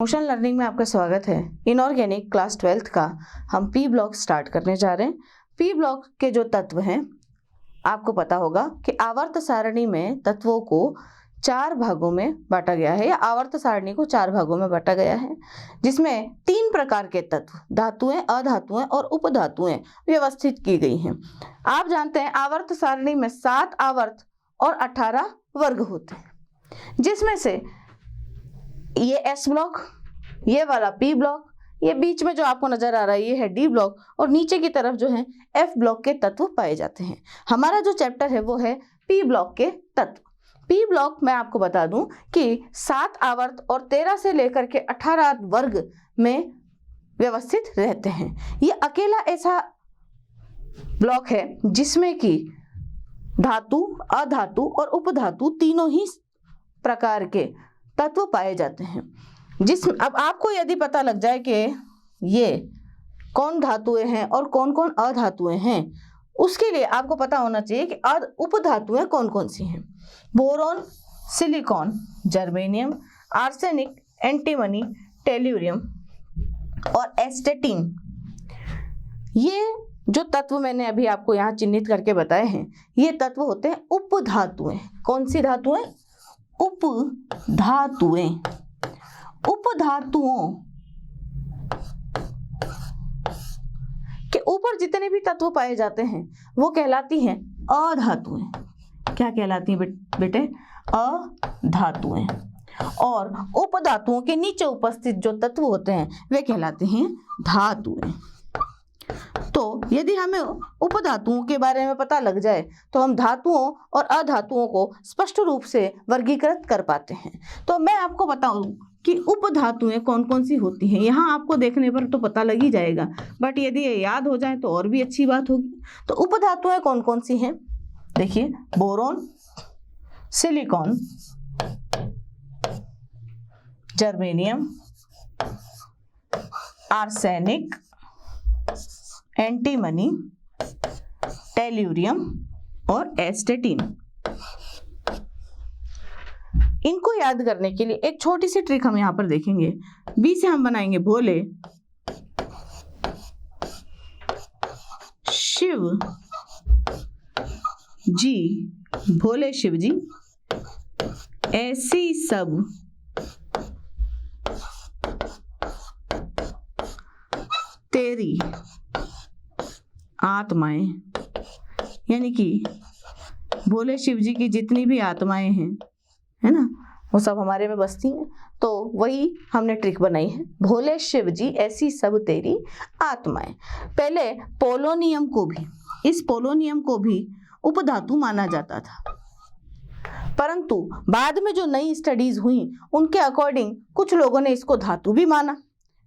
Motion learning में आपका स्वागत है। इनऑर्गेनिक क्लास 12th का हम पी ब्लॉक स्टार्ट करने जा रहे हैं। पी ब्लॉक के जो तत्व हैं, आपको पता होगा कि आवर्त सारणी में तत्वों को 4 भागों में बांटा गया है, या आवर्त सारणी को 4 भागों में बांटा गया है, जिसमें 3 प्रकार के तत्व धातुएं, अधातुएं और उपधातुएं व्यवस्थित की गई हैं। आप जानते हैं आवर्त सारणी में 7 आवर्त और 18 वर्ग होते हैं, जिसमें से ये एस ब्लॉक, ये वाला पी ब्लॉक, ये बीच में जो आपको नजर आ रहा है ये है डी ब्लॉक, और नीचे की तरफ जो है एफ ब्लॉक के तत्व पाए जाते हैं। हमारा जो चैप्टर है वो है पी ब्लॉक के तत्व। पी ब्लॉक मैं आपको बता दूं कि 7 आवर्त और 13 से लेकर के 18 वर्ग में व्यवस्थित रहते हैं। ये अकेला ऐसा ब्लॉक है जिसमें कि धातु, अधातु और उपधातु तीनों ही प्रकार के तत्व पाए जाते हैं। अब आपको यदि पता लग जाए कि ये कौन धातुएं हैं और कौन कौन अधातुएं हैं, उसके लिए आपको पता होना चाहिए कि उपधातुएं कौन कौन सी हैं। Boron, silicon, germanium, arsenic, antimony, tellurium और एस्टेटिन। ये जो तत्व मैंने अभी आपको यहाँ चिन्हित करके बताए हैं, ये तत्व होते हैं उपधातुएं। कौन सी धातुएं? उपधातुएं। उपधातुओं के ऊपर जितने भी तत्व पाए जाते हैं वो कहलाती हैं अधातुएं। क्या कहलाती हैं बेटे? अधातुएं। और उपधातुओं के नीचे उपस्थित जो तत्व होते हैं वे कहलाते हैं धातुएं। तो यदि हमें उपधातुओं के बारे में पता लग जाए तो हम धातुओं और अधातुओं को स्पष्ट रूप से वर्गीकृत कर पाते हैं। तो मैं आपको बताऊं कि उपधातुएं कौन कौन सी होती हैं। यहाँ आपको देखने पर तो पता लग ही जाएगा, बट यदि ये याद हो जाए तो और भी अच्छी बात होगी। तो उपधातुएं कौन कौन सी हैं? देखिए, boron, silicon, germanium, arsenic, antimony, tellurium और एस्टेटिन। इनको याद करने के लिए एक छोटी सी ट्रिक हम यहां पर देखेंगे। बी से हम बनाएंगे भोले शिव जी, भोले शिव जी ऐसी सब तेरी आत्माएं। यानी कि भोले शिव जी की जितनी भी आत्माएं हैं, है ना, वो सब हमारे में बसती हैं। तो वही हमने ट्रिक बनाई है, भोले शिव जी ऐसी सब तेरी आत्माएं। पहले पोलोनियम को भी, इस पोलोनियम को भी उपधातु माना जाता था, परंतु बाद में जो नई स्टडीज हुई उनके अकॉर्डिंग कुछ लोगों ने इसको धातु भी माना।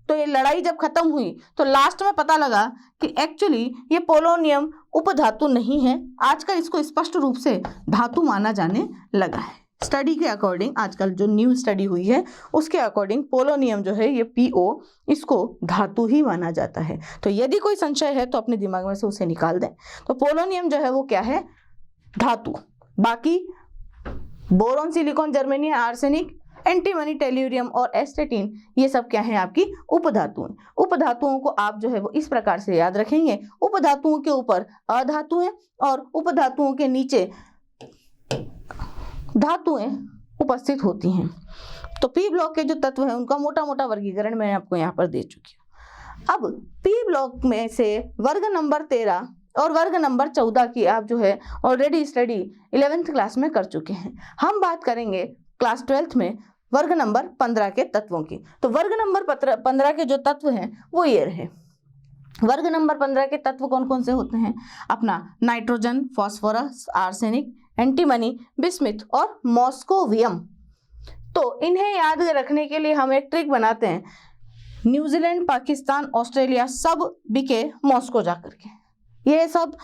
तो ये लड़ाई जब खत्म हुई तो लास्ट में पता लगा कि एक्चुअली ये पोलोनियम उपधातु नहीं है। आजकल इसको स्पष्ट रूप से धातु माना जाने लगा है। स्टडी के अकॉर्डिंग, आजकल जो न्यू स्टडी हुई है उसके अकॉर्डिंग पोलोनियम जो है ये PO, इसको धातु ही माना जाता है। तो यदि कोई संशय है तो अपने दिमाग में से उसे निकाल दें। तो पोलोनियम जो है वो क्या है? धातु। बाकी boron, silicon, germanium, arsenic, antimony, tellurium और एस्टेटिन, ये सब क्या है? आपकी उपधातुएं। उपधातुओं को आप जो है वो इस प्रकार से याद रखेंगे। उपधातुओं के ऊपर अधातुएं और उपधातुओं के नीचे धातुएं उपस्थित होती हैं। तो पी ब्लॉक के जो तत्व हैं उनका मोटा मोटा वर्गीकरण मैं आपको यहाँ पर दे चुकी हूँ। अब पी ब्लॉक में से वर्ग नंबर 13 और वर्ग नंबर 14 की आप जो है ऑलरेडी स्टडी 11th क्लास में कर चुके हैं। हम बात करेंगे क्लास 12th में वर्ग नंबर 15 के तत्वों की। तो वर्ग नंबर 15 के जो तत्व हैं वो ये रहे। वर्ग नंबर 15 के तत्व कौन कौन से होते हैं? अपना nitrogen, phosphorus, arsenic, antimony, bismuth और मॉस्कोवियम। तो इन्हें याद रखने के लिए हम एक ट्रिक बनाते हैं। न्यूजीलैंड, पाकिस्तान, ऑस्ट्रेलिया सब बिके मॉस्को जाकर के। ये सब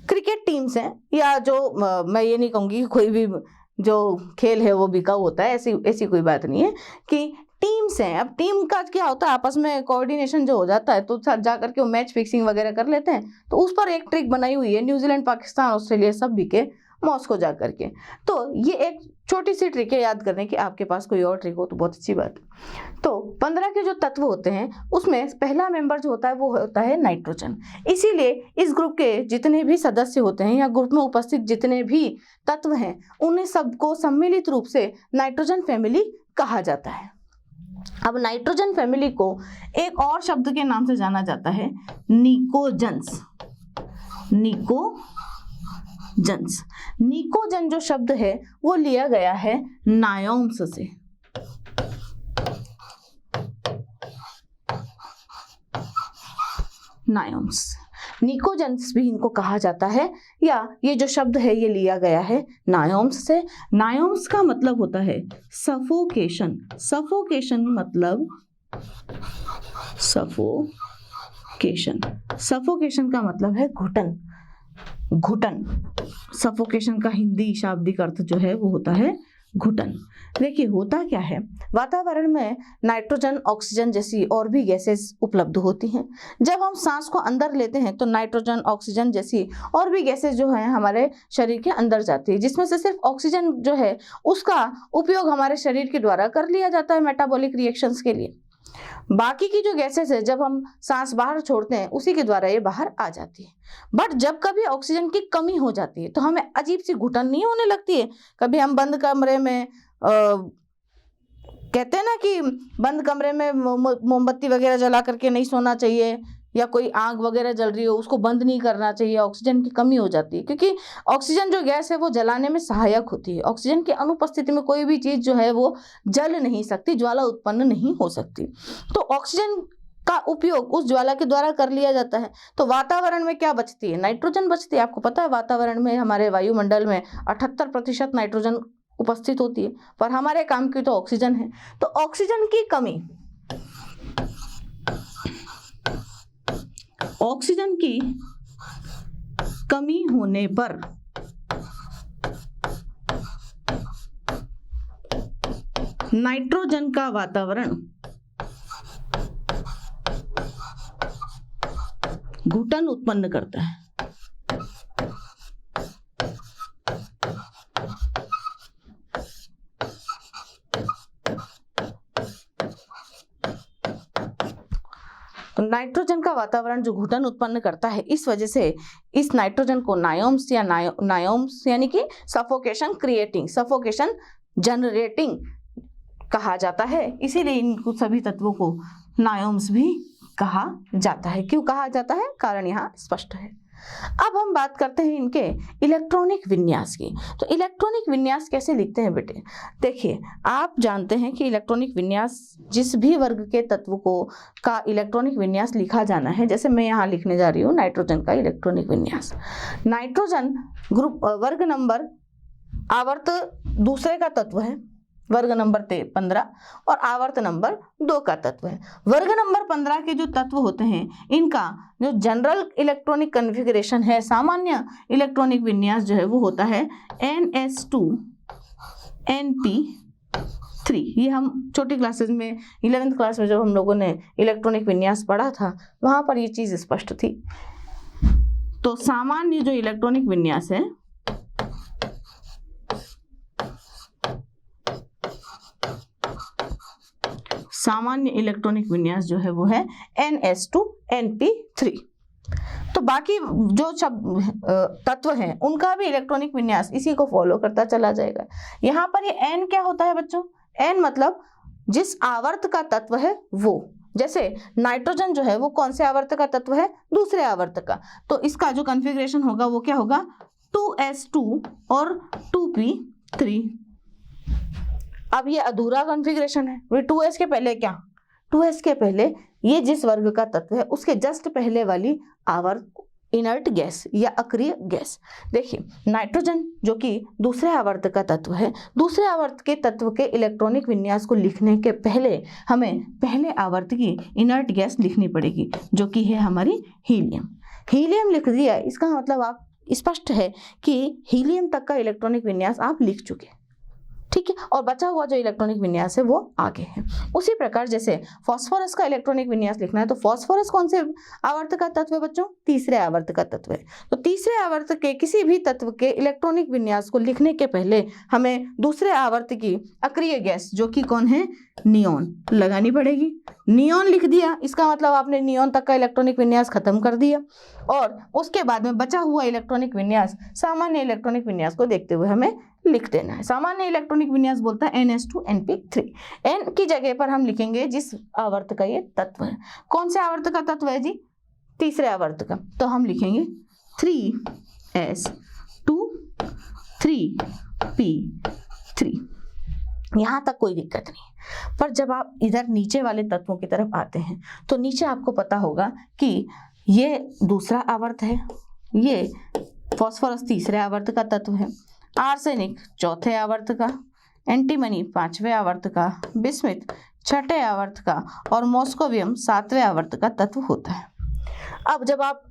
क्रिकेट टीम्स हैं, या जो मैं ये नहीं कहूँगी कोई भी जो खेल है वो बिका होता है, ऐसी कोई बात नहीं है कि टीम्स हैं। अब टीम का क्या होता है, आपस में कोऑर्डिनेशन जो हो जाता है तो जाकर के वो मैच फिक्सिंग वगैरह कर लेते हैं। तो उस पर एक ट्रिक बनाई हुई है, न्यूजीलैंड, पाकिस्तान, ऑस्ट्रेलिया सब बिके मॉस्को जा करके। तो ये एक छोटी सी ट्रिक है याद करने की, आपके पास कोई और ट्रिक हो तो बहुत अच्छी बात है। तो 15 के जो तत्व होते हैं उसमें पहला मेंबर जो होता है वो होता है नाइट्रोजन। इसीलिए इस ग्रुप के जितने भी सदस्य होते हैं या ग्रुप में उपस्थित जितने भी तत्व हैं उन्हें सबको सम्मिलित रूप से नाइट्रोजन फैमिली कहा जाता है। अब नाइट्रोजन फैमिली को एक और शब्द के नाम से जाना जाता है, निकोजन्स। निकोजन जो शब्द है वो लिया गया है नायोम्स से। नायोम्स, निकोजन्स भी इनको कहा जाता है, या ये जो शब्द है ये लिया गया है नायोम्स से। नायोम्स का मतलब होता है सफोकेशन। सफोकेशन मतलब सफोकेशन का मतलब है घुटन। सफोकेशन का हिंदी शाब्दिक अर्थ जो है वो होता है घुटन। देखिए होता क्या है, वातावरण में नाइट्रोजन, ऑक्सीजन जैसी और भी गैसेस उपलब्ध होती हैं। जब हम सांस को अंदर लेते हैं तो नाइट्रोजन, ऑक्सीजन जैसी और भी गैसेस जो हैं हमारे शरीर के अंदर जाती है, जिसमें से सिर्फ ऑक्सीजन जो है उसका उपयोग हमारे शरीर के द्वारा कर लिया जाता है मेटाबॉलिक रिएक्शंस के लिए। बाकी की जो गैसेस है जब हम सांस बाहर छोड़ते हैं उसी के द्वारा ये बाहर आ जाती है। बट जब कभी ऑक्सीजन की कमी हो जाती है तो हमें अजीब सी घुटन नहीं होने लगती है? कभी हम बंद कमरे में कहते हैं ना कि बंद कमरे में मोमबत्ती वगैरह जला करके नहीं सोना चाहिए, या कोई आग वगैरह जल रही हो उसको बंद नहीं करना चाहिए, ऑक्सीजन की कमी हो जाती है, क्योंकि ऑक्सीजन जो गैस है वो जलाने में सहायक होती है। ऑक्सीजन की अनुपस्थिति में कोई भी चीज़ जो है वो जल नहीं सकती, ज्वाला उत्पन्न नहीं हो सकती। तो ऑक्सीजन का उपयोग उस ज्वाला के द्वारा कर लिया जाता है। तो वातावरण में क्या बचती है? नाइट्रोजन बचती है। आपको पता है वातावरण में, हमारे वायुमंडल में 78% नाइट्रोजन उपस्थित होती है, पर हमारे काम की तो ऑक्सीजन है। तो ऑक्सीजन की कमी होने पर नाइट्रोजन का वातावरण घुटन उत्पन्न करता है। तो नाइट्रोजन का वातावरण जो घुटन उत्पन्न करता है, इस वजह से इस नाइट्रोजन को नायोम्स या नायोम्स यानी कि सफोकेशन जनरेटिंग कहा जाता है। इसीलिए इन सभी तत्वों को नायोम्स भी कहा जाता है। क्यों कहा जाता है? कारण यहाँ स्पष्ट है। अब हम बात करते हैं इनके इलेक्ट्रॉनिक विन्यास की। तो इलेक्ट्रॉनिक विन्यास कैसे लिखते हैं बेटे? देखिए, आप जानते हैं कि इलेक्ट्रॉनिक विन्यास जिस भी वर्ग के तत्व का इलेक्ट्रॉनिक विन्यास लिखा जाना है, जैसे मैं यहाँ लिखने जा रही हूँ नाइट्रोजन का इलेक्ट्रॉनिक विन्यास। नाइट्रोजन ग्रुप वर्ग नंबर आवर्त दूसरे का तत्व है, वर्ग नंबर 15, और आवर्त नंबर 2 का तत्व है। वर्ग नंबर 15 के जो तत्व होते हैं इनका जो जनरल इलेक्ट्रॉनिक कन्फिगरेशन है, सामान्य इलेक्ट्रॉनिक विन्यास जो है वो होता है NS2Np3। ये हम छोटी क्लासेस में 11th क्लास में जब हम लोगों ने इलेक्ट्रॉनिक विन्यास पढ़ा था वहां पर ये चीज स्पष्ट थी। तो सामान्य जो इलेक्ट्रॉनिक विन्यास है सामान्य इलेक्ट्रॉनिक विन्यास जो है वो है NS2Np3। तो बाकी जो तत्व हैं उनका भी इलेक्ट्रॉनिक विन्यास इसी को फॉलो करता चला जाएगा। यहाँ पर ये N क्या होता है बच्चों? N मतलब जिस आवर्त का तत्व है वो। जैसे नाइट्रोजन जो है वो कौन से आवर्त का तत्व है? दूसरे आवर्त का। तो इसका जो कॉन्फ़िगरेशन होगा वो क्या होगा? 2s2 और 2p3। अब ये अधूरा कॉन्फ़िगरेशन है। 2s के पहले क्या? 2s के पहले ये जिस वर्ग का तत्व है उसके जस्ट पहले वाली आवर्त इनर्ट गैस या अक्रिय गैस। देखिए, नाइट्रोजन जो कि दूसरे आवर्त का तत्व है, दूसरे आवर्त के तत्व के इलेक्ट्रॉनिक विन्यास को लिखने के पहले हमें पहले आवर्त की इनर्ट गैस लिखनी पड़ेगी जो कि है हमारी हीलियम। हीलियम लिख दिया, इसका मतलब आप स्पष्ट है कि हीलियम तक का इलेक्ट्रॉनिक विन्यास आप लिख चुके। ठीक है, और बचा हुआ जो इलेक्ट्रॉनिक विन्यास है वो आगे है। उसी प्रकार जैसे फास्फोरस का इलेक्ट्रॉनिक विन्यास लिखना है तो फास्फोरस कौन से आवर्त का तत्व है बच्चों? तीसरे आवर्त का तत्व है। तो तीसरे आवर्त के किसी भी तत्व के इलेक्ट्रॉनिक विन्यास को लिखने के पहले हमें दूसरे आवर्त की अक्रिय गैस जो कि कौन है? नियॉन लगानी पड़ेगी। नियॉन लिख दिया, इसका मतलब आपने नियॉन तक का इलेक्ट्रॉनिक विन्यास खत्म कर दिया, और उसके बाद में बचा हुआ इलेक्ट्रॉनिक विन्यास सामान्य इलेक्ट्रॉनिक विन्यास को देखते हुए हमें लिख देना है। सामान्य इलेक्ट्रॉनिक विन्यास बोलता है NS2 n की जगह पर हम लिखेंगे जिस आवर्त का ये तत्व है। कौन से आवर्त का तत्व है जी? तीसरे आवर्त का। तो हम लिखेंगे 3s2 3p3। यहाँ तक कोई दिक्कत नहीं। पर जब आप इधर नीचे वाले तत्वों की तरफ आते हैं तो नीचे आपको पता होगा कि ये दूसरा आवर्त है, ये फास्फोरस तीसरे आवर्त का तत्व है, आर्सेनिक चौथे आवर्त का, एंटीमनी पांचवें आवर्त का, बिस्मिथ छठे आवर्त का और मॉस्कोवियम सातवें आवर्त का तत्व होता है। अब जब आप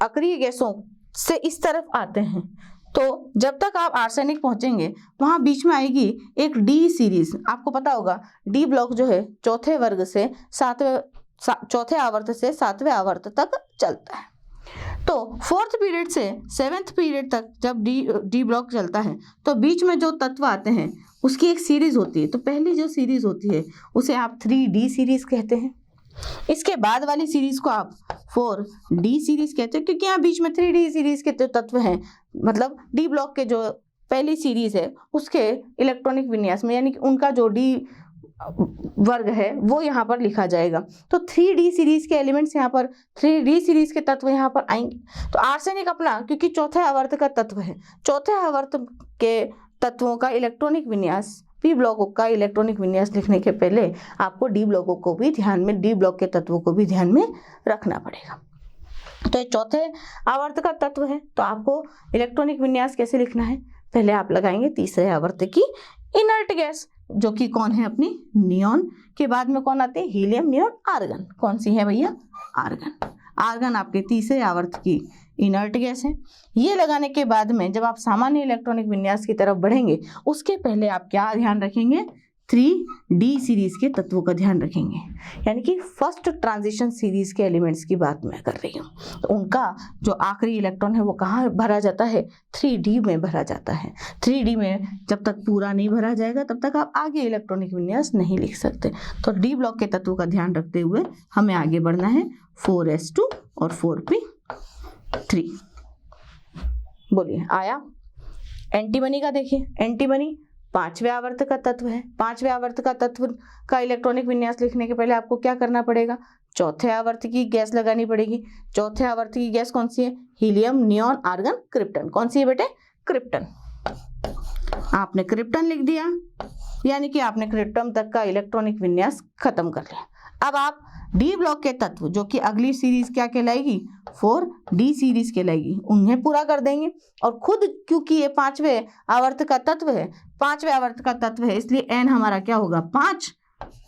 अक्रिय गैसों से इस तरफ आते हैं तो जब तक आप आर्सेनिक पहुंचेंगे वहां बीच में आएगी एक डी सीरीज। आपको पता होगा डी ब्लॉक जो है चौथे वर्ग से चौथे आवर्त से सातवें आवर्त तक चलता है। तो फोर्थ पीरियड से सेवेंथ पीरियड तक जब डी ब्लॉक चलता है तो बीच में जो तत्व आते हैं उसकी एक सीरीज होती है। तो पहली जो सीरीज होती है उसे आप 3D सीरीज कहते हैं। इसके बाद वाली सीरीज को आप 4D सीरीज कहते हैं, क्योंकि यहाँ बीच में 3D सीरीज के तत्व हैं। मतलब डी ब्लॉक के जो पहली सीरीज है उसके इलेक्ट्रॉनिक विन्यास में, यानी कि उनका जो डी वर्ग है वो यहाँ पर लिखा जाएगा। तो 3D सीरीज के एलिमेंट्स यहाँ पर, 3D सीरीज के तत्व यहाँ पर आएंगे। तो आर्सेनिक अपना, क्योंकि चौथे आवर्त का तत्व है, चौथे आवर्त के तत्वों का इलेक्ट्रॉनिक विन्यास, पी ब्लॉकों का इलेक्ट्रॉनिक विन्यास लिखने के पहले आपको डी ब्लॉकों को भी ध्यान में, डी ब्लॉक के तत्वों को भी ध्यान में रखना पड़ेगा। तो ये चौथे आवर्त का तत्व है, तो आपको इलेक्ट्रॉनिक विन्यास कैसे लिखना है? पहले आप लगाएंगे तीसरे आवर्त की इनर्ट गैस जो कि कौन है? अपनी नियॉन। के बाद में कौन आते हैं? Helium, neon, argon. कौन सी है भैया? आर्गन। आर्गन आपके तीसरे आवर्त की इनर्ट गैस है। ये लगाने के बाद में जब आप सामान्य इलेक्ट्रॉनिक विन्यास की तरफ बढ़ेंगे उसके पहले आप क्या ध्यान रखेंगे? 3D सीरीज के तत्वों का ध्यान रखेंगे, यानी कि फर्स्ट ट्रांजिशन सीरीज के एलिमेंट्स की बात मैं कर रही हूँ। तो उनका जो आखिरी इलेक्ट्रॉन है वो कहाँ भरा जाता है? 3D में भरा जाता है। 3D में जब तक पूरा नहीं भरा जाएगा तब तक आप आगे इलेक्ट्रॉनिक विन्यास नहीं लिख सकते। तो डी ब्लॉक के तत्वों का ध्यान रखते हुए हमें आगे बढ़ना है। 4s2 और 4p3। बोलिए आया? एंटीमनी का देखिए, एंटीमनी पांचवें आवर्त का तत्व है। पांचवें आवर्त का तत्व का इलेक्ट्रॉनिक विन्यास लिखने के पहले आपको क्या करना पड़ेगा? चौथे आवर्त की गैस लगानी पड़ेगी। चौथे आवर्त की गैस कौन सी है? Helium, neon, argon, krypton. कौन सी है बेटे? क्रिप्टन। आपने क्रिप्टन लिख दिया, यानी कि आपने क्रिप्टन तक का इलेक्ट्रॉनिक विन्यास खत्म कर लिया। अब आप डी ब्लॉक के तत्व जो कि अगली सीरीज क्या कहलाएगी? 4D सीरीज कहलाएगी, उन्हें पूरा कर देंगे। और खुद क्योंकि ये पांचवें आवर्त का तत्व है, पांचवें आवर्त का तत्व है, इसलिए n हमारा क्या होगा? 5।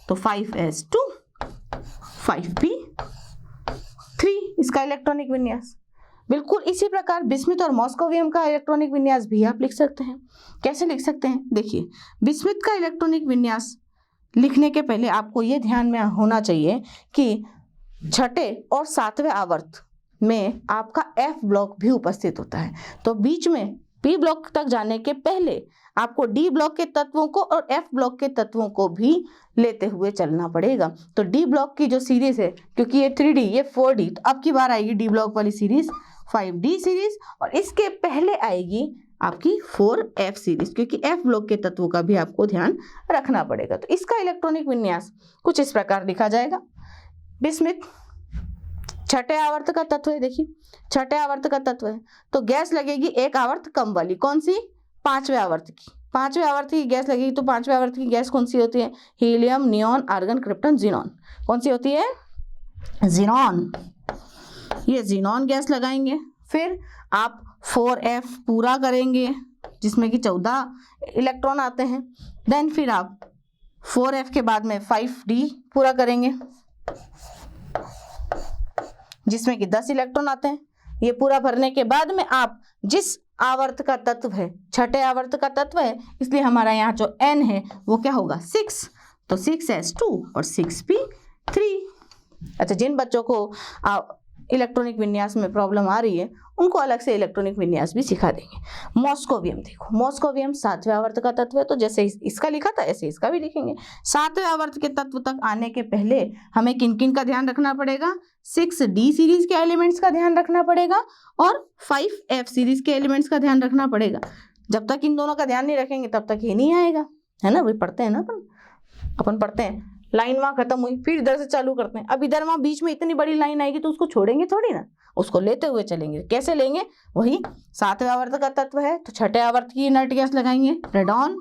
तो 5s2 5p3 इसका इलेक्ट्रॉनिक विन्यास। बिल्कुल इसी प्रकार बिस्मिथ और मॉस्कोवियम का इलेक्ट्रॉनिक विन्यास भी आप लिख सकते हैं। कैसे लिख सकते हैं? देखिए, बिस्मिथ का इलेक्ट्रॉनिक विन्यास लिखने के पहले आपको ये ध्यान में होना चाहिए कि छठे और सातवें आवर्त में आपका F ब्लॉक भी उपस्थित होता है। तो बीच में P ब्लॉक तक जाने के पहले आपको D ब्लॉक के तत्वों को और F ब्लॉक के तत्वों को भी लेते हुए चलना पड़ेगा। तो D ब्लॉक की जो सीरीज है, क्योंकि ये 3D, ये 4D, तो अब की बार आएगी D ब्लॉक वाली सीरीज 5D सीरीज, और इसके पहले आएगी आपकी 4F सीरीज, क्योंकि F ब्लॉक के तत्वों का भी आपको ध्यान रखना पड़ेगा। तो इसका इलेक्ट्रॉनिक विन्यास कुछ इस प्रकार लिखा जाएगा। बिस्मिथ छठे आवर्त का तत्व है। देखिए, छठे आवर्त का तत्व है तो गैस लगेगी एक आवर्त कम वाली। कौन सी? पांचवें आवर्त की। पांचवें आवर्त की गैस लगेगी। तो पांचवें आवर्त की गैस कौन सी होती है? Helium, neon, argon, krypton, xenon. कौन सी होती है? जीनॉन। ये जीनॉन गैस लगाएंगे। फिर आप 4F पूरा करेंगे जिसमें कि 14 इलेक्ट्रॉन आते हैं। देन फिर आप 4F के बाद में 5D पूरा करेंगे जिसमें कि 10 इलेक्ट्रॉन आते हैं। ये पूरा भरने के बाद में आप जिस आवर्त का तत्व है, छठे आवर्त का तत्व है, इसलिए हमारा यहाँ जो n है वो क्या होगा 6, तो 6s2 और 6p3। अच्छा, जिन बच्चों को इलेक्ट्रॉनिक विन्यास में प्रॉब्लम आ रही है उनको अलग से इलेक्ट्रॉनिक विन्यास भी सिखा देंगे। मॉस्कोवियम देखो, मॉस्कोवियम 7वें आवर्त का तत्व है, तो जैसे इसका लिखा था ऐसे इसका भी लिखेंगे। 7वें आवर्त के तत्व तक आने के पहले हमें किन किन का ध्यान रखना पड़ेगा, 6d सीरीज के एलिमेंट्स का ध्यान रखना पड़ेगा और 5f सीरीज के एलिमेंट्स का ध्यान रखना पड़ेगा। जब तक इन दोनों का ध्यान नहीं रखेंगे तब तक ये नहीं आएगा, है ना। वही पढ़ते हैं ना अपन पढ़ते हैं, लाइन वहां खत्म हुई फिर इधर से चालू करते हैं। अब इधर वहां बीच में इतनी बड़ी लाइन आएगी तो उसको छोड़ेंगे थोड़ी ना, उसको लेते हुए चलेंगे। कैसे लेंगे, वही 7वें आवर्त का तत्व है तो छठे आवर्त की इनर्ट गैस लगाएंगे रेडॉन।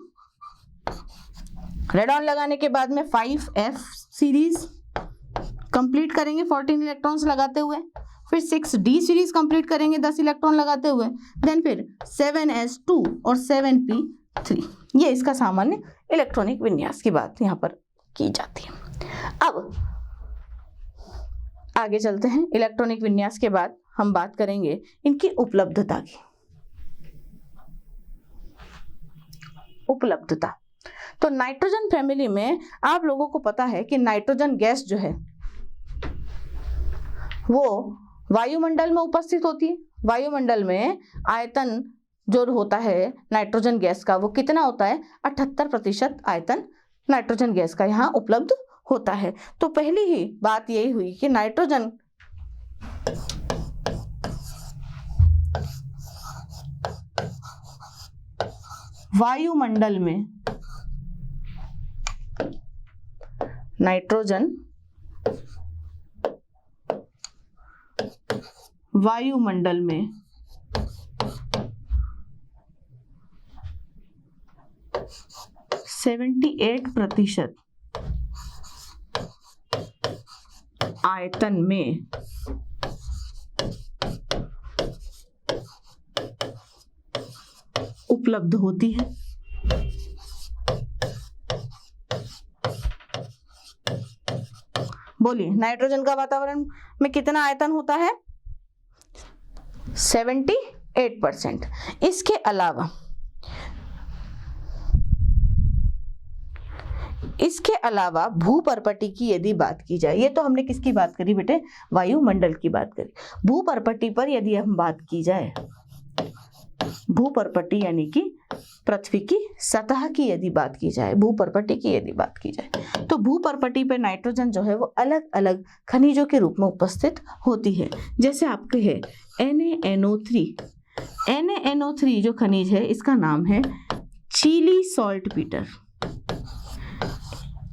रेडॉन लगाने के बाद में 5f सीरीज कंप्लीट करेंगे 14 इलेक्ट्रॉन्स लगाते हुए, फिर 6d सीरीज कंप्लीट करेंगे 10 इलेक्ट्रॉन लगाते हुए, देन फिर 7s2 और 7p3। ये इसका सामान्य इलेक्ट्रॉनिक विन्यास की बात यहाँ पर की जाती है। अब आगे चलते हैं। इलेक्ट्रॉनिक विन्यास के बाद हम बात करेंगे इनकी उपलब्धता की। उपलब्धता, तो नाइट्रोजन फैमिली में आप लोगों को पता है कि नाइट्रोजन गैस जो है वो वायुमंडल में उपस्थित होती है। वायुमंडल में आयतन जो होता है नाइट्रोजन गैस का वो कितना होता है, 78% आयतन नाइट्रोजन गैस का यहाँ उपलब्ध होता है। तो पहली ही बात यही हुई कि नाइट्रोजन वायुमंडल में, नाइट्रोजन वायुमंडल में 78% आयतन में उपलब्ध होती है। बोलिए, नाइट्रोजन का वातावरण में कितना आयतन होता है, 78%। इसके अलावा भूपर्पटी की यदि बात की जाए, ये तो हमने किसकी बात करी बेटे, वायुमंडल की बात करी। भूपर्पटी पर यदि हम बात की जाए, भूपर्पटी यानी कि पृथ्वी की सतह की यदि बात की जाए, भूपर्पटी की यदि बात की जाए, तो भूपर्पटी पर नाइट्रोजन जो है वो अलग अलग खनिजों के रूप में उपस्थित होती है। जैसे आपके है NaNO3। NaNO3 जो खनिज है इसका नाम है चिली सॉल्टपीटर।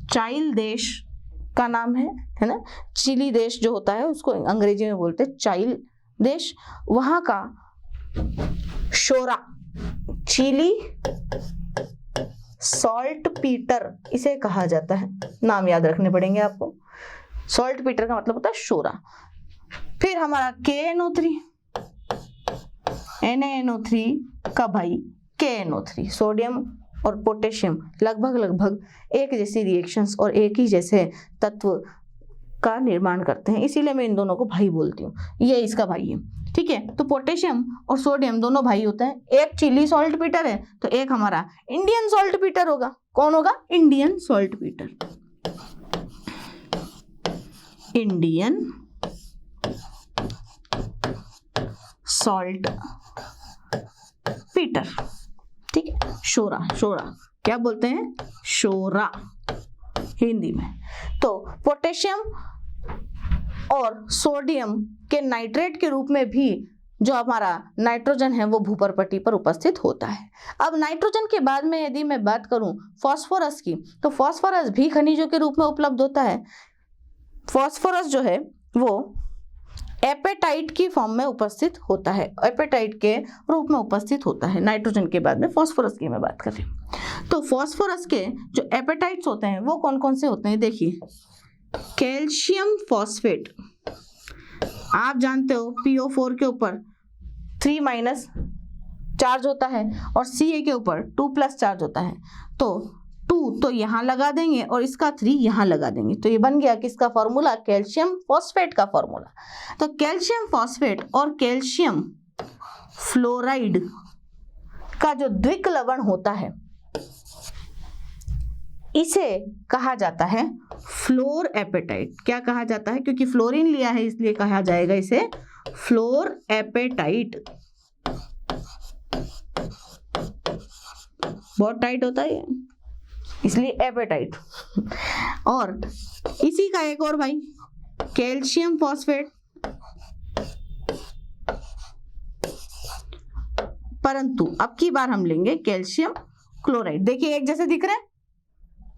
चाइल देश का नाम है ना। चिली देश जो होता है उसको अंग्रेजी में बोलते हैं चाइल देश। वहां का शोरा, चिली सॉल्टपीटर इसे कहा जाता है। नाम याद रखने पड़ेंगे आपको। सॉल्टपीटर का मतलब होता है शोरा। फिर हमारा KNO3, NaNO3 का भाई KNO3, सोडियम और पोटेशियम लगभग एक जैसी रिएक्शंस और एक ही जैसे तत्व का निर्माण करते हैं, इसीलिए मैं इन दोनों को भाई बोलती हूँ। ये इसका भाई है, ठीक है। तो पोटेशियम और सोडियम दोनों भाई होते हैं। एक चिली सॉल्टपीटर है तो एक हमारा इंडियन सॉल्टपीटर होगा। कौन होगा, Indian saltpetre. Indian salt Peter, ठीक है। शोरा क्या बोलते हैं, शोरा हिंदी में। तो पोटेशियम और सोडियम के नाइट्रेट के रूप में भी जो हमारा नाइट्रोजन है वो भूपर्पटी पर उपस्थित होता है। अब नाइट्रोजन के बाद में यदि मैं बात करूं फास्फोरस की, तो फास्फोरस भी खनिजों के रूप में उपलब्ध होता है। फास्फोरस जो है वो एपेटाइट की फॉर्म में उपस्थित होता है, एपेटाइट के रूप में उपस्थित होता है। नाइट्रोजन के बाद में फास्फोरस की मैं बात कर रही हूँ। तो फास्फोरस के जो एपेटाइट्स होते हैं वो कौन कौन से होते हैं, देखिए कैल्शियम फॉस्फेट, आप जानते हो PO4 के ऊपर 3- चार्ज होता है और Ca के ऊपर 2+ चार्ज होता है। तो 2 तो यहाँ लगा देंगे और इसका 3 यहाँ लगा देंगे, तो ये बन गया किसका फॉर्मूला, कैल्शियम फॉस्फेट का फॉर्मूला। तो कैल्शियम फॉस्फेट और कैल्शियम फ्लोराइड का जो द्विक लवण होता है इसे कहा जाता है फ्लोरएपेटाइट। क्या कहा जाता है? क्योंकि फ्लोरीन लिया है इसलिए कहा जाएगा इसे फ्लोरएपेटाइट। बहुत टाइट होता है इसलिए एपेटाइट। और इसी का एक और भाई कैल्शियम फॉस्फेट, परंतु अब की बार हम लेंगे कैल्शियम क्लोराइड। देखिए एक जैसे दिख रहे हैं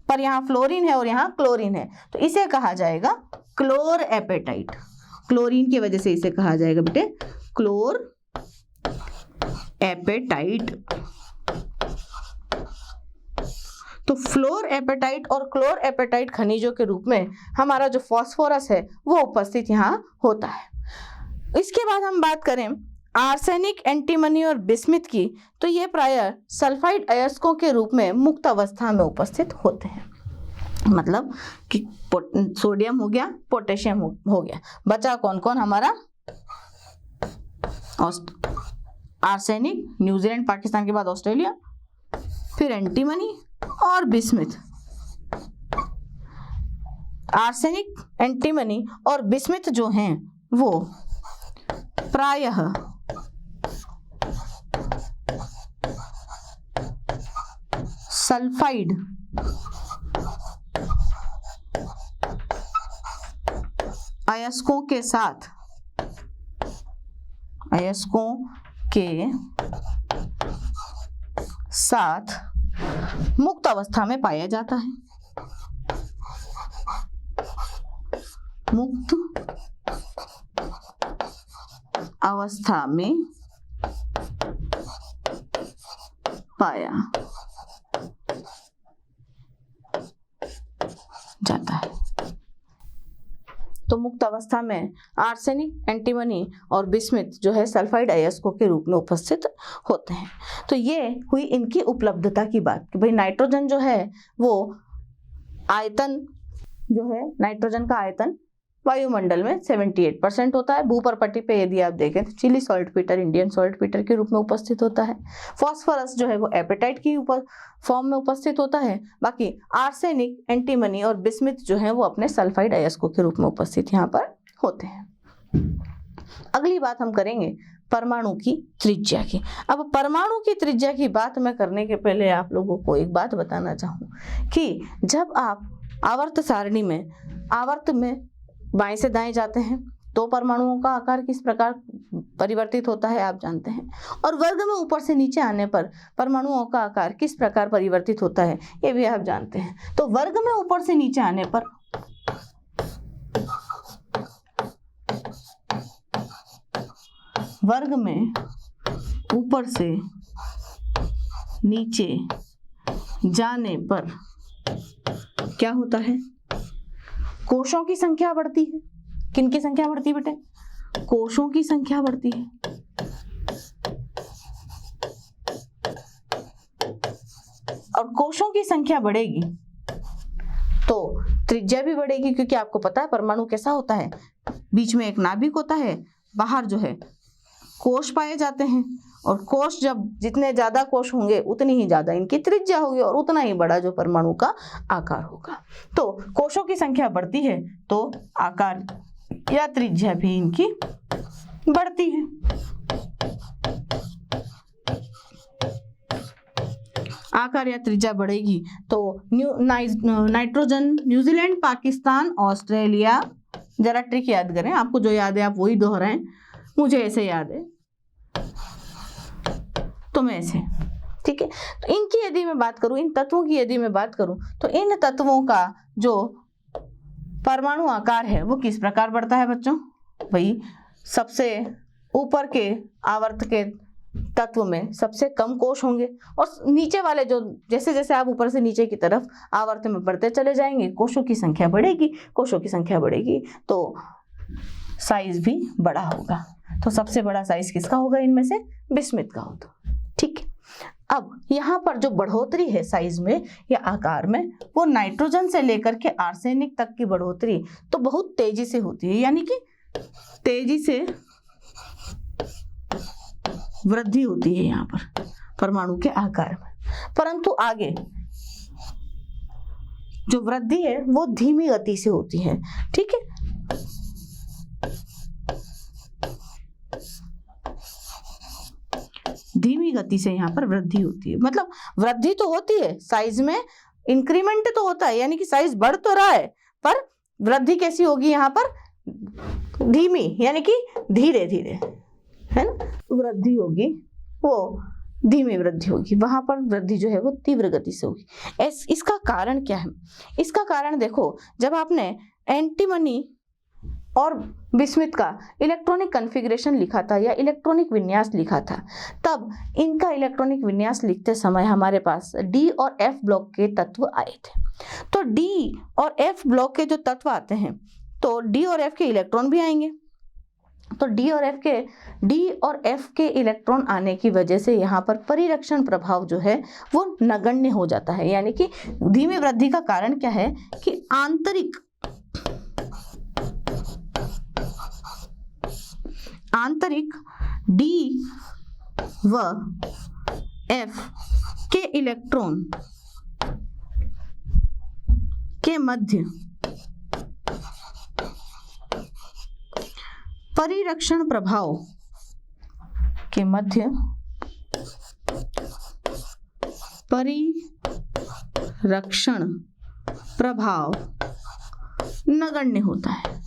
पर यहाँ फ्लोरीन है और यहाँ क्लोरीन है, तो इसे कहा जाएगा क्लोरएपेटाइट। क्लोरीन की वजह से इसे कहा जाएगा बेटे क्लोरएपेटाइट। तो फ्लोरएपेटाइट और क्लोरएपेटाइट खनिजों के रूप में हमारा जो फास्फोरस है वो उपस्थित यहाँ होता है। इसके बाद हम बात करें आर्सेनिक, एंटीमनी और बिस्मिथ की, तो ये प्रायः सल्फाइड अयस्कों के रूप में मुक्त अवस्था में उपस्थित होते हैं। मतलब कि सोडियम हो गया, पोटेशियम हो गया, बचा कौन कौन हमारा? आर्सेनिक, न्यूजीलैंड पाकिस्तान के बाद ऑस्ट्रेलिया, फिर एंटीमनी और बिस्मिथ। आर्सेनिक, एंटीमनी और बिस्मिथ जो हैं वो प्रायः सल्फाइड अयस्कों के साथ मुक्त अवस्था में पाया जाता है। मुक्त अवस्था में पाया जाता है। तो मुक्त अवस्था में आर्सेनिक, एंटीमनी और बिस्मिथ जो है सल्फाइड अयस्कों के रूप में उपस्थित होते हैं। तो ये हुई इनकी उपलब्धता की बात कि भाई नाइट्रोजन जो है वो आयतन जो है, नाइट्रोजन का आयतन वायुमंडल में 78% होता है। भूपर्पटी पे यदि आप देखें तो चिली सॉल्टपीटर, इंडियन सॉल्टपीटर के रूप में उपस्थित होता है। फॉस्फोरस जो है वो एपेटाइट की फॉर्म में उपस्थित होता है। बाकी आर्सेनिक, एंटीमनी और बिस्मिथ जो है वो अपने सल्फाइड अयस्कों के रूप में उपस्थित यहाँ पर होते हैं। अगली बात हम करेंगे परमाणु की त्रिज्या की। अब परमाणु की त्रिज्या की बात मैं करने के पहले आप लोगों को एक बात बताना चाहूँ कि जब आप आवर्त सारणी में आवर्त में बाएं से दाएं जाते हैं तो परमाणुओं का आकार किस प्रकार परिवर्तित होता है आप जानते हैं, और वर्ग में ऊपर से नीचे आने पर परमाणुओं का आकार किस प्रकार परिवर्तित होता है ये भी आप जानते हैं। तो वर्ग में ऊपर से नीचे आने पर वर्ग में ऊपर से नीचे जाने पर क्या होता है? कोशों की संख्या बढ़ती है। किनकी संख्या बढ़ती है बेटे? कोशों की संख्या बढ़ती है। और कोशों की संख्या बढ़ेगी तो त्रिज्या भी बढ़ेगी, क्योंकि आपको पता है परमाणु कैसा होता है, बीच में एक नाभिक होता है, बाहर जो है कोश पाए जाते हैं, और कोश जब जितने ज्यादा कोश होंगे उतनी ही ज्यादा इनकी त्रिज्या होगी और उतना ही बड़ा जो परमाणु का आकार होगा। तो कोशों की संख्या बढ़ती है तो आकार या त्रिज्या भी इनकी बढ़ती है। आकार या त्रिज्या बढ़ेगी तो नाइट्रोजन, न्यूजीलैंड, पाकिस्तान, ऑस्ट्रेलिया, जरा ट्रिक याद करें, आपको जो याद है आप वही दोहराएं, मुझे ऐसे याद है तो मैं ऐसे, ठीक है। तो इनकी यदि मैं बात करूं, इन तत्वों की यदि मैं बात करूं तो इन तत्वों का जो परमाणु आकार है वो किस प्रकार बढ़ता है बच्चों? भाई सबसे ऊपर के आवर्त के तत्व में सबसे कम कोश होंगे और नीचे वाले जो जैसे जैसे आप ऊपर से नीचे की तरफ आवर्त में बढ़ते चले जाएंगे कोशों की संख्या बढ़ेगी। कोशों की संख्या बढ़ेगी तो साइज भी बड़ा होगा। तो सबसे बड़ा साइज किसका होगा इनमें से? बिस्मिथ का होगा, ठीक है। अब यहाँ पर जो बढ़ोतरी है साइज में या आकार में वो नाइट्रोजन से लेकर के आर्सेनिक तक की बढ़ोतरी तो बहुत तेजी से होती है, यानी कि तेजी से वृद्धि होती है यहाँ पर। परमाणु के आकार में, परंतु आगे जो वृद्धि है वो धीमी गति से होती है। ठीक है, धीमी गति से यहाँ पर वृद्धि होती है, मतलब वृद्धि तो होती है, साइज में इंक्रीमेंट तो होता है, यानी कि साइज बढ़ तो रहा है, पर वृद्धि कैसी होगी यहाँ पर, धीमी, यानी कि धीरे धीरे, है ना, वृद्धि होगी वो धीमी वृद्धि होगी, वहां पर वृद्धि जो है वो तीव्र गति से होगी। इसका कारण क्या है? इसका कारण देखो, जब आपने एंटीमनी और बिस्मिथ का इलेक्ट्रॉनिक कॉन्फ़िगरेशन लिखा था या इलेक्ट्रॉनिक विन्यास लिखा था, तब इनका इलेक्ट्रॉनिक विन्यास लिखते समय हमारे पास डी और एफ ब्लॉक के तत्व आए थे। तो डी और एफ ब्लॉक के जो तत्व आते हैं, तो डी और एफ के इलेक्ट्रॉन भी आएंगे। तो डी और एफ के इलेक्ट्रॉन आने की वजह से यहाँ पर परिरक्षण प्रभाव जो है वो नगण्य हो जाता है। यानी कि धीमी वृद्धि का कारण क्या है कि आंतरिक डी व एफ के इलेक्ट्रॉन के मध्य परिरक्षण प्रभाव के मध्य परिरक्षण प्रभाव नगण्य होता है।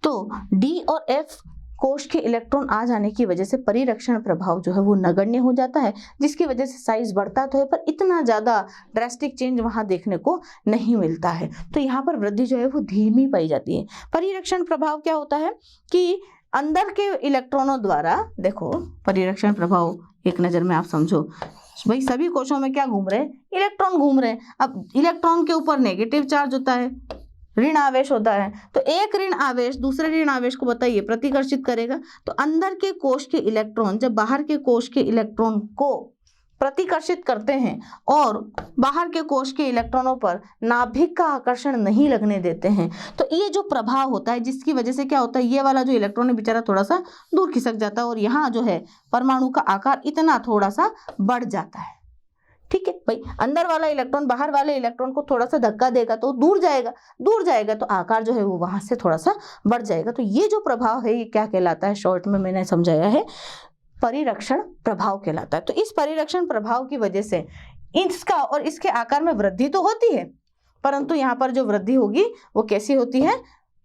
तो डी और एफ कोश के इलेक्ट्रॉन आ जाने की वजह से परिरक्षण प्रभाव जो है वो नगण्य हो जाता है, जिसकी वजह से साइज बढ़ता तो है पर इतना ज़्यादा ड्रास्टिक चेंज वहाँ देखने को नहीं मिलता है। तो यहाँ पर वृद्धि जो है वो धीमी पाई जाती है। परिरक्षण प्रभाव क्या होता है कि अंदर के इलेक्ट्रॉनों द्वारा, देखो परिरक्षण प्रभाव एक नज़र में आप समझो, भाई सभी कोशों में क्या घूम रहे हैं, इलेक्ट्रॉन घूम रहे हैं। अब इलेक्ट्रॉन के ऊपर नेगेटिव चार्ज होता है, ऋण आवेश होता है, तो एक ऋण आवेश दूसरे ऋण आवेश को बताइए प्रतिकर्षित करेगा। तो अंदर के कोश के इलेक्ट्रॉन जब बाहर के कोश के इलेक्ट्रॉन को प्रतिकर्षित करते हैं और बाहर के कोश के इलेक्ट्रॉनों पर नाभिक का आकर्षण नहीं लगने देते हैं, तो ये जो प्रभाव होता है जिसकी वजह से क्या होता है, ये वाला जो इलेक्ट्रॉन है बेचारा थोड़ा सा दूर खिसक जाता है और यहाँ जो है परमाणु का आकार इतना थोड़ा सा बढ़ जाता है। ठीक है भाई, अंदर वाला इलेक्ट्रॉन बाहर वाले इलेक्ट्रॉन को थोड़ा सा धक्का देगा तो दूर जाएगा तो आकार जो है वो वहां से थोड़ा सा बढ़ जाएगा। तो ये जो प्रभाव है ये क्या कहलाता है, शॉर्ट में मैंने समझाया है, परिरक्षण प्रभाव कहलाता है। तो इस परिरक्षण प्रभाव की वजह से इसका और इसके आकार में वृद्धि तो होती है, परंतु यहाँ पर जो वृद्धि होगी वो कैसी होती है,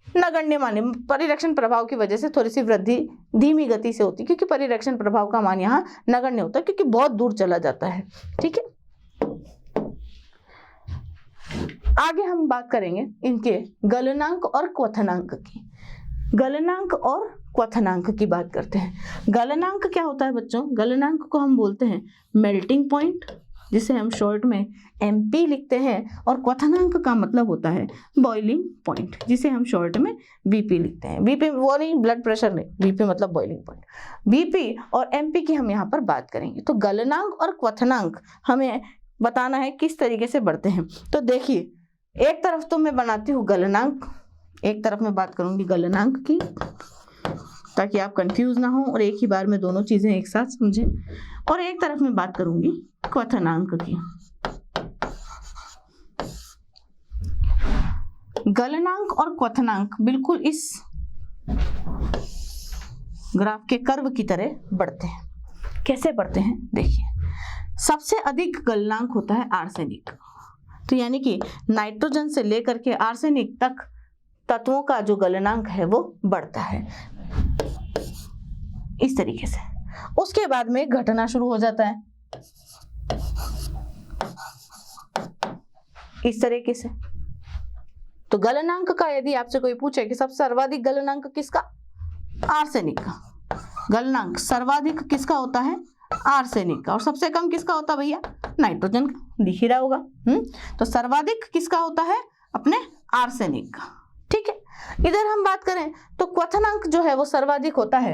नगण्य माने। परिरक्षण प्रभाव की वजह से थोड़ी सी वृद्धि धीमी गति से होती है, क्योंकि परिरक्षण प्रभाव का मान यहाँ नगण्य होता है क्योंकि बहुत दूर चला जाता है। ठीक है, आगे हम बात करेंगे इनके गलनांक और क्वथनांक की। गलनांक और क्वथनांक की बात करते हैं। गलनांक क्या होता है बच्चों, गलनांक को हम बोलते हैं मेल्टिंग पॉइंट, जिसे हम शॉर्ट में MP लिखते हैं, और क्वथनांक का मतलब होता है बॉइलिंग पॉइंट, जिसे हम शॉर्ट में BP लिखते हैं। BP वो नहीं, ब्लड प्रेशर नहीं, BP मतलब बॉइलिंग पॉइंट। BP और MP की हम यहाँ पर बात करेंगे। तो गलनांक और क्वथनांक हमें बताना है किस तरीके से बढ़ते हैं। तो देखिए, एक तरफ तो मैं बनाती हूँ गलनांक, एक तरफ मैं बात करूंगी गलनांक की, ताकि आप कंफ्यूज ना हो और एक ही बार में दोनों चीजें एक साथ समझें, और एक तरफ मैं बात करूंगी क्वथनांक की। गलनांक और क्वथनांक बिल्कुल इस ग्राफ के कर्व की तरह बढ़ते हैं। कैसे बढ़ते हैं देखिए, सबसे अधिक गलनांक होता है आर्सेनिक। तो यानी कि नाइट्रोजन से लेकर के आर्सेनिक तक तत्वों का जो गलनांक है वो बढ़ता है इस तरीके से। उसके बाद में घटना शुरू हो जाता है इस तरीके से। तो गलनांक का यदि आपसे कोई पूछे कि सबसे सर्वाधिक गलनांक किसका, आर्सेनिक का। गलनांक सर्वाधिक किसका होता है, आर्सेनिक का। और सबसे कम किसका होता है भैया, नाइट्रोजन का, दिख ही रहा होगा। तो सर्वाधिक किसका होता है, अपने आर्सेनिक का। ठीक है, इधर हम बात करें तो क्वथनांक जो है वो सर्वाधिक होता है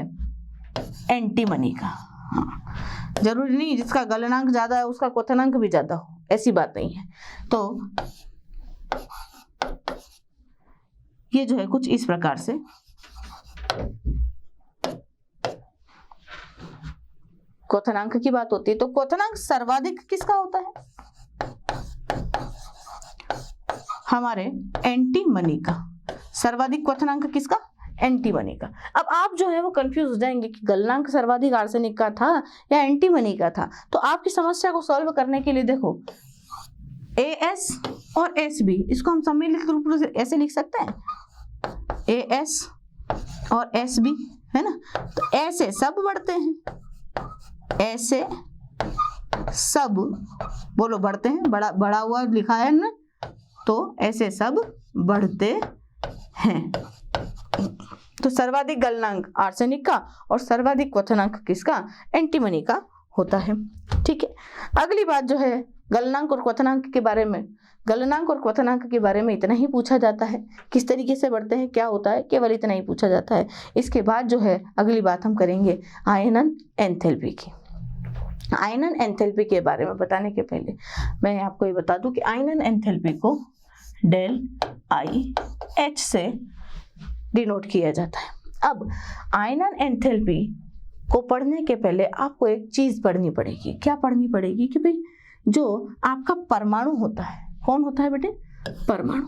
एंटीमनी का। हाँ, जरूरी नहीं जिसका गलनांक ज्यादा है उसका क्वथनांक भी ज्यादा हो, ऐसी बात नहीं है। तो ये जो है कुछ इस प्रकार से क्वथनांक की बात होती है। तो क्वथनांक सर्वाधिक किसका होता है? हमारे एंटीमनी का। सर्वाधिक क्वथनांक किसका? एंटीमनी का। अब आप जो है वो कंफ्यूज हो जाएंगे कि गलनांक सर्वाधिक आर्सेनिक का था या एंटीमनी का था। तो आपकी समस्या को सॉल्व करने के लिए देखो, AS और SB, इसको हम सम्मिलित रूप से ऐसे लिख सकते हैं, AS और SB, है ना। तो ऐसे सब बढ़ते हैं, ऐसे सब बोलो बढ़ते हैं, बड़ा हुआ लिखा है ना, तो ऐसे सब बढ़ते हैं। तो सर्वाधिक गलनांक आर्सेनिक का और सर्वाधिक क्वथनांक किसका? एंटीमनी का होता है। ठीक है, अगली बात जो है गलनांक और क्वथनांक के बारे में, गलनांक और क्वथनांक के बारे में इतना ही पूछा जाता है, किस तरीके से बढ़ते हैं, क्या होता है, केवल इतना ही पूछा जाता है। इसके बाद जो है अगली बात हम करेंगे आयनन एंथैल्पी की। आयनन एंथैल्पी के बारे में बताने के पहले मैं आपको ये बता दूं कि आयनन एंथैल्पी को डेल आई एच से डिनोट किया जाता है। अब आयनन एंथैल्पी को पढ़ने के पहले आपको एक चीज पढ़नी पड़ेगी। क्या पढ़नी पड़ेगी? कि भाई जो आपका परमाणु होता है, कौन होता है बेटे? परमाणु।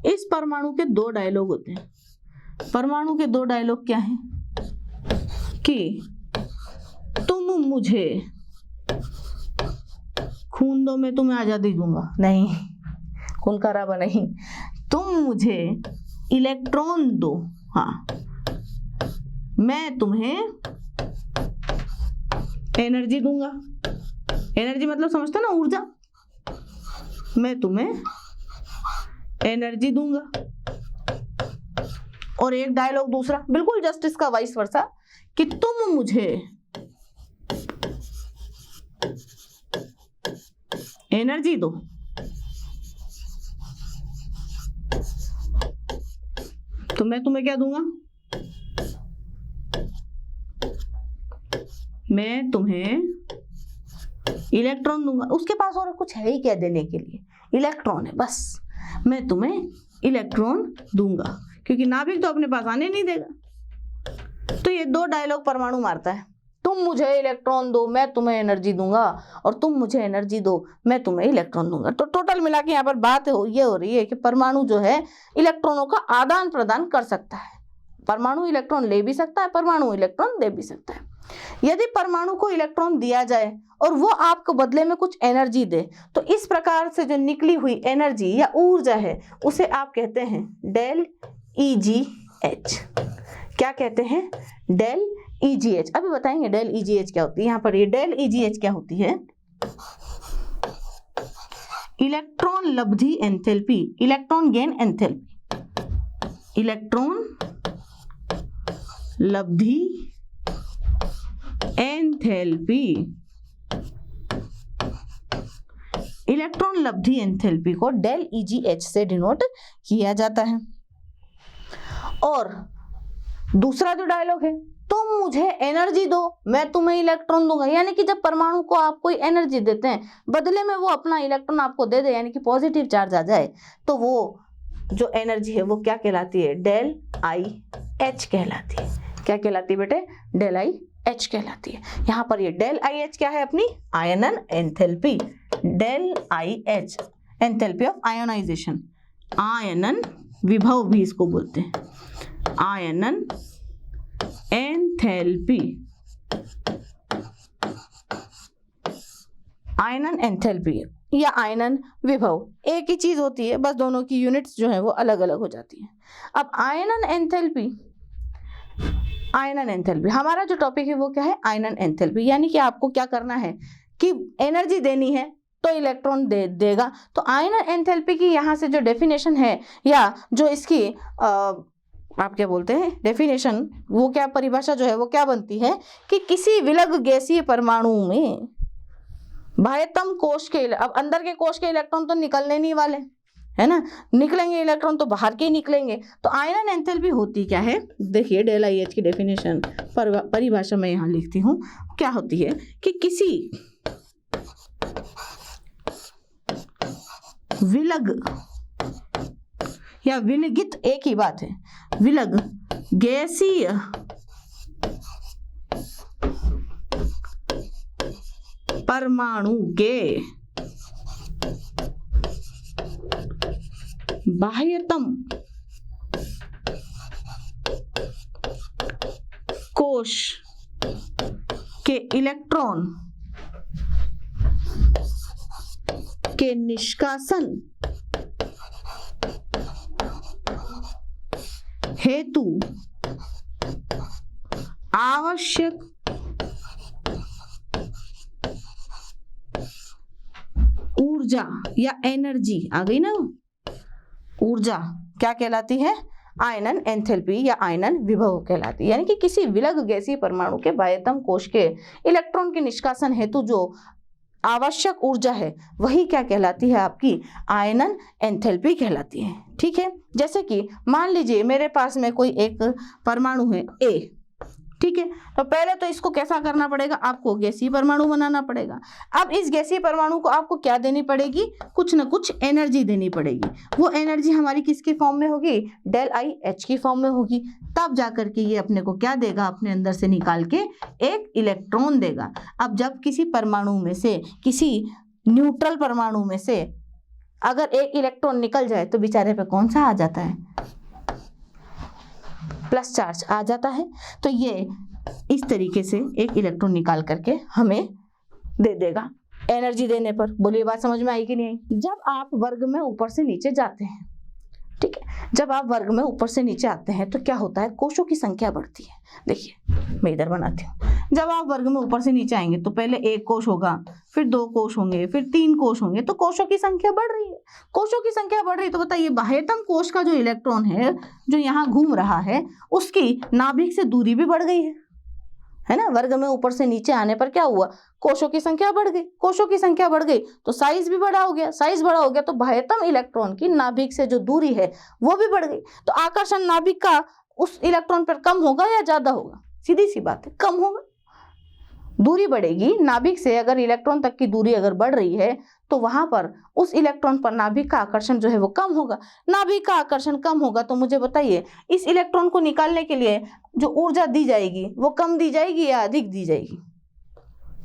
इस परमाणु के दो डायलॉग होते हैं। परमाणु के दो डायलॉग क्या हैं? कि तुम मुझे खून दो, मैं तुम्हें आजादी दूंगा, नहीं, खून खराबा नहीं, तुम मुझे इलेक्ट्रॉन दो, हाँ, मैं तुम्हें एनर्जी दूंगा। एनर्जी मतलब समझते ना, ऊर्जा, मैं तुम्हें एनर्जी दूंगा। और एक डायलॉग दूसरा बिल्कुल जस्ट इसका वाइस वर्सा, कि तुम मुझे एनर्जी दो, तो मैं तुम्हें क्या दूंगा? मैं तुम्हें इलेक्ट्रॉन दूंगा। उसके पास और कुछ है ही क्या देने के लिए? इलेक्ट्रॉन है बस। मैं तुम्हें इलेक्ट्रॉन दूंगा, क्योंकि नाभिक तो अपने पास आने नहीं देगा। तो ये दो डायलॉग परमाणु मारता है, तुम मुझे इलेक्ट्रॉन दो, मैं तुम्हें एनर्जी दूंगा, और तुम मुझे एनर्जी दो, मैं तुम्हें इलेक्ट्रॉन दूंगा। तो टोटल मिला के यहाँ पर बात ये हो रही है कि परमाणु जो है इलेक्ट्रॉनों का आदान प्रदान कर सकता है। परमाणु इलेक्ट्रॉन ले भी सकता है, परमाणु इलेक्ट्रॉन दे भी सकता है। यदि परमाणु को इलेक्ट्रॉन दिया जाए और वो आपको बदले में कुछ एनर्जी दे, तो इस प्रकार से जो निकली हुई एनर्जी या ऊर्जा है उसे आप कहते हैं डेल EGH। क्या कहते हैं? डेल EGH। अभी बताएंगे डेल EGH क्या होती है। यहाँ पर ये डेल EGH क्या होती है? इलेक्ट्रॉन लब्धि enthalpy, electron gain enthalpy, electron लब्धि एंथैल्पी, इलेक्ट्रॉन लब्धि एंथैल्पी को डेल EGH से डिनोट किया जाता है। और दूसरा जो डायलॉग है, तुम मुझे एनर्जी दो, मैं तुम्हें इलेक्ट्रॉन दूंगा, यानी कि जब परमाणु को आप कोई एनर्जी देते हैं, बदले में वो अपना इलेक्ट्रॉन आपको दे दे, यानी कि पॉजिटिव चार्ज आ जाए, तो वो जो एनर्जी है वो क्या कहलाती है? डेल IH कहलाती है। क्या कहलाती है बेटे? डेल IH कहलाती है। यहाँ पर ये डेल IH क्या है? अपनी आयनन enthalpy. Del IH enthalpy of ionization, आयनन विभव भी इसको बोलते हैं, आयनन एंथैल्पी, आयनन एंथैल्पी या आयनन विभव एक ही चीज होती है, बस दोनों की यूनिट्स जो है वो अलग अलग हो जाती हैं। अब आयनन एंथैल्पी, आयनन एंथैल्पी हमारा जो टॉपिक है वो क्या है? आयनन एंथैल्पी। यानी कि आपको क्या करना है कि एनर्जी देनी है तो इलेक्ट्रॉन देगा। तो आयनन एंथैल्पी की यहाँ से जो डेफिनेशन है, या जो इसकी आप क्या बोलते हैं डेफिनेशन, वो क्या परिभाषा जो है वो क्या बनती है कि किसी विलग गैसीय परमाणु में बाह्यतम कोश के, अब अंदर के कोश के इलेक्ट्रॉन तो निकलने नहीं वाले, है ना, निकलेंगे इलेक्ट्रॉन तो बाहर के ही निकलेंगे। तो आयनन एंथैल्पी होती क्या है? देखिए डेल IH की डेफिनेशन परिभाषा में यहाँ लिखती हूँ, क्या होती है कि किसी विलग या विलगित एक ही बात है, विलग गैसीय परमाणु के बाह्यतम कोश के इलेक्ट्रॉन के निष्कासन हेतु आवश्यक ऊर्जा या एनर्जी, आ गई ना ऊर्जा, क्या कहलाती है? आयनन एंथैल्पी या आयनन विभव कहलाती है। यानी कि किसी विलग गैसीय परमाणु के बाह्यतम कोश के इलेक्ट्रॉन के निष्कासन हेतु जो आवश्यक ऊर्जा है वही क्या कहलाती है? आपकी आयनन एंथैल्पी कहलाती है। ठीक है, जैसे कि मान लीजिए मेरे पास में कोई एक परमाणु है A, ठीक है, तो पहले तो इसको कैसा करना पड़ेगा? आपको गैसीय परमाणु बनाना पड़ेगा। अब इस गैसीय परमाणु को आपको क्या देनी पड़ेगी? कुछ न कुछ एनर्जी देनी पड़ेगी। वो एनर्जी हमारी किसके फॉर्म में होगी? डेल आई एच की फॉर्म में होगी। तब जाकर के ये अपने को क्या देगा? अपने अंदर से निकाल के एक इलेक्ट्रॉन देगा। अब जब किसी परमाणु में से, किसी न्यूट्रल परमाणु में से अगर एक इलेक्ट्रॉन निकल जाए तो बेचारे पे कौन सा आ जाता है? प्लस चार्ज आ जाता है। तो ये इस तरीके से एक इलेक्ट्रॉन निकाल करके हमें दे देगा एनर्जी देने पर। बोलिए बात समझ में आई कि नहीं आई? जब आप वर्ग में ऊपर से नीचे जाते हैं, ठीक है, जब आप वर्ग में ऊपर से नीचे आते हैं तो क्या होता है? कोशों की संख्या बढ़ती है। देखिए मैं इधर बनाती हूँ। जब आप वर्ग में ऊपर से नीचे आएंगे तो पहले 1 कोश होगा, फिर 2 कोश होंगे, फिर 3 कोश होंगे, तो कोशों की संख्या बढ़ रही है। कोशों की संख्या बढ़ रही है तो बताइए बाह्यतम कोश का जो इलेक्ट्रॉन है जो यहाँ घूम रहा है उसकी नाभिक से दूरी भी बढ़ गई है ना? वर्ग में ऊपर से नीचे आने पर क्या हुआ? कोशों की संख्या बढ़ गई। कोशों की संख्या बढ़ गई तो साइज भी बड़ा हो गया। साइज बड़ा हो गया तो बाह्यतम इलेक्ट्रॉन की नाभिक से जो दूरी है वो भी बढ़ गई। तो आकर्षण नाभिक का उस इलेक्ट्रॉन पर कम होगा या ज्यादा होगा? सीधी सी बात है, कम होगा। दूरी बढ़ेगी नाभिक से, अगर इलेक्ट्रॉन तक की दूरी अगर बढ़ रही है तो वहां पर उस इलेक्ट्रॉन पर नाभिक का आकर्षण जो है वो कम होगा। नाभिक का आकर्षण कम होगा तो मुझे बताइए इस इलेक्ट्रॉन को निकालने के लिए जो ऊर्जा दी जाएगी वो कम दी जाएगी या अधिक दी जाएगी?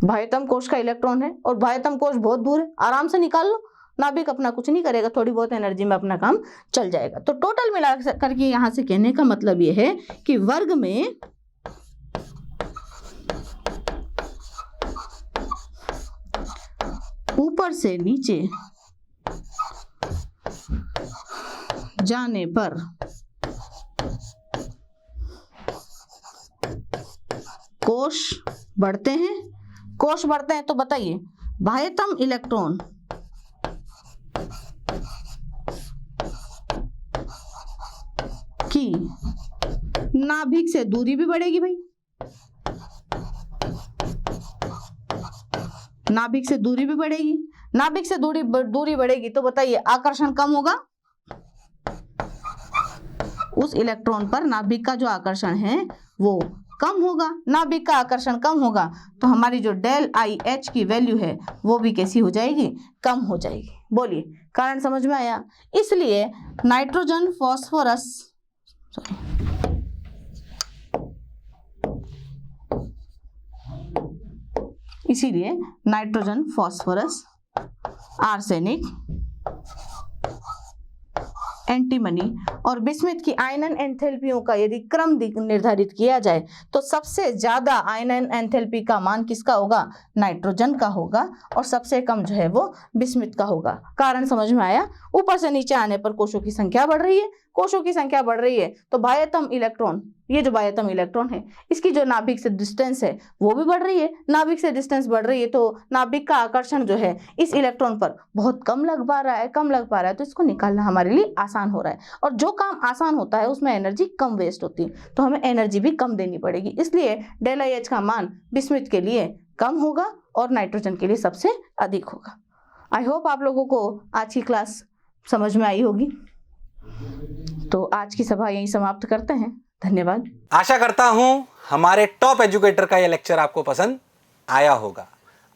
बाह्यतम कोश का इलेक्ट्रॉन है और बाह्यतम कोश बहुत दूर है, आराम से निकाल लो, नाभिक अपना कुछ नहीं करेगा, थोड़ी बहुत एनर्जी में अपना काम चल जाएगा। तो टोटल मिला करके यहाँ से कहने का मतलब ये है कि वर्ग में ऊपर से नीचे जाने पर कोश बढ़ते हैं। कोश बढ़ते हैं तो बताइए बाह्यतम इलेक्ट्रॉन की नाभिक से दूरी भी बढ़ेगी। भाई नाभिक से दूरी भी बढ़ेगी। नाभिक से दूरी बढ़ेगी तो बताइए आकर्षण कम होगा। उस इलेक्ट्रॉन पर नाभिक का जो आकर्षण है वो कम होगा। नाभिक का आकर्षण कम होगा तो हमारी जो डेल आई एच की वैल्यू है वो भी कैसी हो जाएगी? कम हो जाएगी। बोलिए कारण समझ में आया? इसलिए नाइट्रोजन फॉस्फोरस इसीलिए नाइट्रोजन फॉस्फोरस आर्सेनिक एंटीमनी और बिस्मिथ की आयनन एंथैल्पियों का यदि क्रम निर्धारित किया जाए तो सबसे ज्यादा आयनन एंथैल्पी का मान किसका होगा? नाइट्रोजन का होगा और सबसे कम जो है वो बिस्मिथ का होगा। कारण समझ में आया? ऊपर से नीचे आने पर कोशों की संख्या बढ़ रही है। कोशों की संख्या बढ़ रही है तो बाह्यतम इलेक्ट्रॉन, ये जो बाह्यतम इलेक्ट्रॉन है इसकी जो नाभिक से डिस्टेंस है वो भी बढ़ रही है। नाभिक से डिस्टेंस बढ़ रही है तो नाभिक का आकर्षण जो है इस इलेक्ट्रॉन पर बहुत कम लग पा रहा है, तो इसको निकालना हमारे लिए आसान हो रहा है। और जो काम आसान होता है उसमें एनर्जी कम वेस्ट होती है तो हमें एनर्जी भी कम देनी पड़ेगी। इसलिए डेल आई एच का मान बिस्मिथ के लिए कम होगा और नाइट्रोजन के लिए सबसे अधिक होगा। आई होप आप लोगों को आज की क्लास समझ में आई होगी। तो आज की सभा यहीं समाप्त करते हैं। धन्यवाद। आशा करता हूं हमारे टॉप एजुकेटर का यह लेक्चर आपको पसंद आया होगा।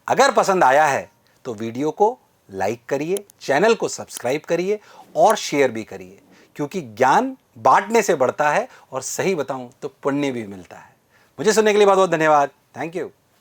अगर पसंद आया है तो वीडियो को लाइक करिए, चैनल को सब्सक्राइब करिए और शेयर भी करिए, क्योंकि ज्ञान बांटने से बढ़ता है और सही बताऊं तो पुण्य भी मिलता है। मुझे सुनने के लिए बहुत बहुत धन्यवाद। Thank you.